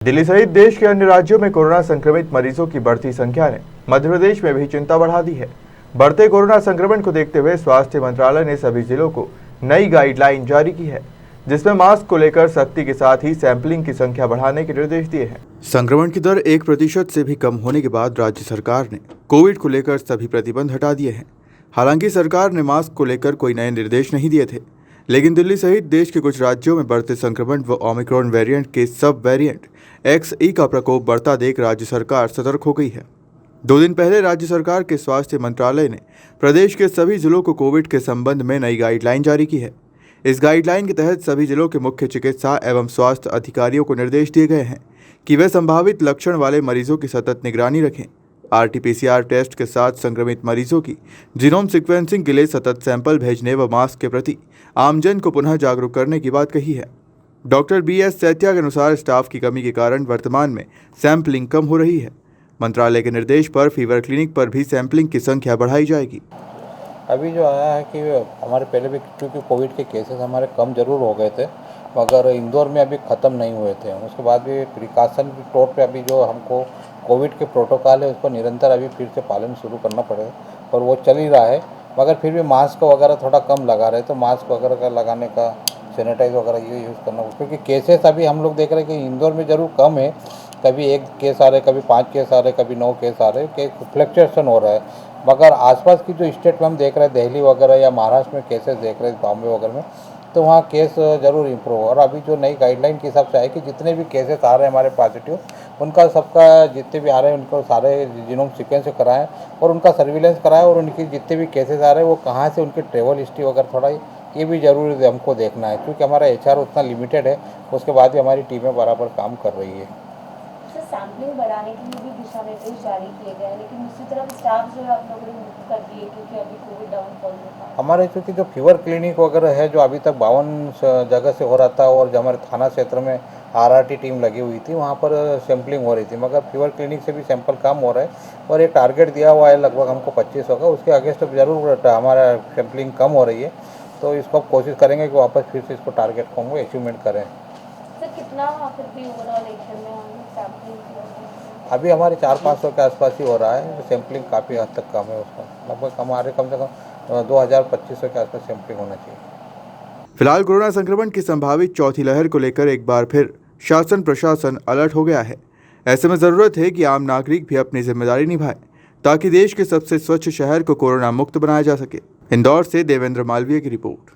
दिल्ली सहित देश के अन्य राज्यों में कोरोना संक्रमित मरीजों की बढ़ती संख्या ने मध्य प्रदेश में भी चिंता बढ़ा दी है। बढ़ते कोरोना संक्रमण को देखते हुए स्वास्थ्य मंत्रालय ने सभी जिलों को नई गाइडलाइन जारी की है, जिसमें मास्क को लेकर सख्ती के साथ ही सैंपलिंग की संख्या बढ़ाने के निर्देश दिए हैं। संक्रमण की दर 1% से भी कम होने के बाद राज्य सरकार ने कोविड को लेकर सभी प्रतिबंध हटा दिए हैं। हालांकि सरकार ने मास्क को लेकर कोई नए निर्देश नहीं दिए थे, लेकिन दिल्ली सहित देश के कुछ राज्यों में बढ़ते संक्रमण व ओमिक्रॉन वेरिएंट के सब वेरिएंट XE का प्रकोप बढ़ता देख राज्य सरकार सतर्क हो गई है। 2 दिन पहले राज्य सरकार के स्वास्थ्य मंत्रालय ने प्रदेश के सभी जिलों को कोविड के संबंध में नई गाइडलाइन जारी की है। इस गाइडलाइन के तहत सभी जिलों के मुख्य चिकित्सा एवं स्वास्थ्य अधिकारियों को निर्देश दिए गए हैं कि वे संभावित लक्षण वाले मरीजों की सतत निगरानी रखें। RT-PCR टेस्ट के साथ संक्रमित मरीजों की जीनोम सीक्वेंसिंग के लिए सतत सैंपल भेजने व मास्क के प्रति आमजन को पुनः जागरूक करने की बात कही है। डॉक्टर BS सैतिया के अनुसार स्टाफ की कमी के कारण वर्तमान में सैंपलिंग कम हो रही है। मंत्रालय के निर्देश पर फीवर क्लिनिक पर भी सैंपलिंग की संख्या बढ़ाई जाएगी। अभी जो आया है कि हमारे पहले भी क्योंकि कोविड के केसेस हमारे कम ज़रूर हो गए थे, मगर इंदौर में अभी ख़त्म नहीं हुए थे। उसके बाद भी प्रिकॉशन के तौर पे अभी जो हमको कोविड के प्रोटोकॉल है उसको निरंतर अभी फिर से पालन शुरू करना पड़ेगा और वो चल ही रहा है। मगर फिर भी मास्क वगैरह थोड़ा कम लगा रहे, तो मास्क वगैरह का लगाने का, सैनिटाइज वगैरह ये यूज़ करना, क्योंकि केसेस अभी हम लोग देख रहे हैं कि इंदौर में ज़रूर कम है। कभी 1 केस आ रहे, कभी 5 केस आ रहे, कभी 9 केस आ रहे, कि फ्लक्चुएशन हो रहा है। मगर आसपास की जो स्टेट में हम देख रहे हैं, दिल्ली वगैरह या महाराष्ट्र में केसेस देख रहे हैं, बॉम्बे वगैरह में, तो वहाँ केस ज़रूर इम्प्रूव। और अभी जो नई गाइडलाइन के हिसाब से है कि जितने भी केसेस आ रहे हैं हमारे पॉजिटिव, उनका सबका जितने भी आ रहे हैं उनको सारे जीनोम सीक्वेंस कराएं और उनका सर्विलेंस कराएं, और उनकी जितने भी केसेस आ रहे हैं वो कहाँ से, उनकी ट्रेवल हिस्ट्री वगैरह थोड़ा ये भी ज़रूरी हमको देखना है, क्योंकि हमारा HR उतना लिमिटेड है। उसके बाद भी हमारी टीमें बराबर काम कर रही है। सैम्पलिंग बढ़ाने के लिए भी दिशा निर्देश जारी किए गए हैं, लेकिन दूसरी तरफ स्टाफ जो है आप लोगों ने कर दिए, क्योंकि अभी कोविड डाउनफॉल में हमारे चूँकि जो फीवर क्लिनिक वगैरह है जो अभी तक 52 जगह से हो रहा था, और जो हमारे थाना क्षेत्र में RRT टीम लगी हुई थी, वहाँ पर सैम्पलिंग हो रही थी। मगर फीवर क्लिनिक से भी सैंपल कम हो रहा है और एक टारगेट दिया हुआ है लगभग हमको 2500 का, उसके अगेंस्ट ज़रूर हमारा सैम्पलिंग कम हो रही है। तो इसको कोशिश करेंगे कि वापस फिर से इसको टारगेट को हम अचीवमेंट करें। सर कितना फिर भी ओवरऑल एक्शन में सैम्पलिंग अभी हमारे 400-500 के आसपास ही हो रहा है। सैम्पलिंग काफ़ी हद तक कम है, उसका लगभग हमारे कम से कम 2000-2500 के आसपास सैम्पलिंग होना चाहिए। फिलहाल कोरोना संक्रमण की संभावित चौथी लहर को लेकर एक बार फिर शासन प्रशासन अलर्ट हो गया है। ऐसे में जरूरत है कि आम नागरिक भी अपनी जिम्मेदारी निभाए, ताकि देश के सबसे स्वच्छ शहर को कोरोना मुक्त बनाया जा सके। इंदौर से देवेंद्र मालवीय की रिपोर्ट।